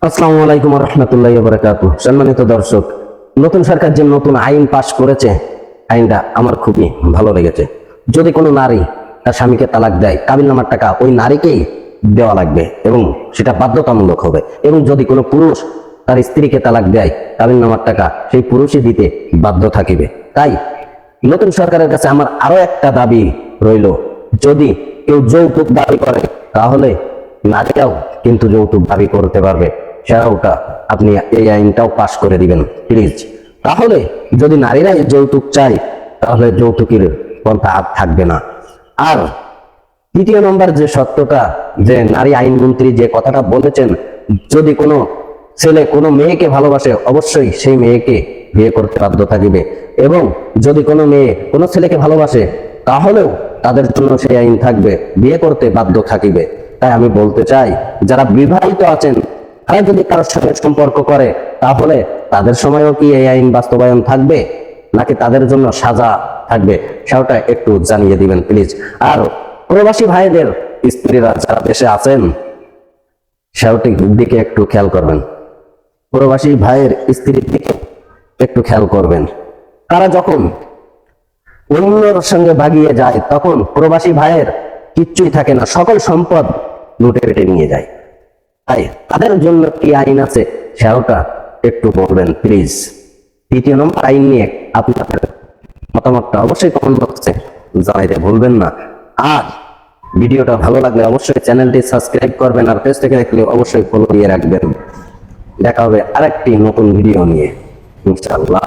আসসালামু আলাইকুম রহমতুল্লাহ বারাকাতুহু। সম্মানিত দর্শক, নতুন সরকার যে নতুন আইন পাশ করেছে, আইনটা আমার খুবই ভালো লেগেছে। যদি কোনো নারী তার স্বামীকে তালাক দেয়, কাবিননামার টাকা ওই নারীকেই দেওয়া লাগবে এবং সেটা বাধ্যতামূলক হবে। এবং যদি কোনো পুরুষ তার স্ত্রীকে তালাক দেয়, কাবিননামার টাকা সেই পুরুষই দিতে বাধ্য থাকিবে। তাই নতুন সরকারের কাছে আমার আরো একটা দাবি রইল, যদি কেউ যৌতুক দাবি করে তাহলে নারীরাও কিন্তু যৌতুক দাবি করতে পারবে। সেটাওটা আপনি এই আইনটাও পাশ করে দিবেন প্লিজ। তাহলে যদি নারীরা যৌতুক চায় তাহলে যৌতুকের পন্থা আর থাকবে না। আর তৃতীয় নম্বর যে সত্যটা, যে নারী আইনমন্ত্রী যে কথাটা বলেছেন, যদি কোনো ছেলে কোনো মেয়েকে ভালোবাসে অবশ্যই সেই মেয়েকে বিয়ে করতে বাধ্য থাকিবে। এবং যদি কোনো মেয়ে কোনো ছেলেকে ভালোবাসে তাহলেও তাদের জন্য সেই আইন থাকবে, বিয়ে করতে বাধ্য থাকিবে। তাই আমি বলতে চাই, যারা বিবাহিত আছেন তারা যদি কারোর সঙ্গে সম্পর্ক করে তাহলে তাদের সময়ও কি এই আইন বাস্তবায়ন থাকবে নাকি তাদের জন্য সাজা থাকবে, সেটা একটু জানিয়ে দিবেন প্লিজ। আর প্রবাসী ভাইদের স্ত্রীরা যারা দেশে আছেন সেটার দিকে একটু খেয়াল করবেন। প্রবাসী ভাইয়ের স্ত্রীর দিকে একটু খেয়াল করবেন। তারা যখন অন্যর সঙ্গে ভাগিয়ে যায় তখন প্রবাসী ভাইয়ের কিচ্ছুই থাকে না, সকল সম্পদ লুটে পেটে নিয়ে যায়। তাই তাদের জন্য কি আইন আছে সেটা একটু বলবেন প্লিজ। তৃতীয় নম্বর আইন নিয়ে আপনাদের মতামতটা অবশ্যই কমেন্ট বক্সে জানাইতে ভুলবেন না। আর ভিডিওটা ভালো লাগলে অবশ্যই চ্যানেলটি সাবস্ক্রাইব করবেন, আর পেজ থেকে দেখলে অবশ্যই ফলো দিয়ে রাখবেন। দেখা হবে আরেকটি নতুন ভিডিও নিয়ে ইনশাআল্লাহ।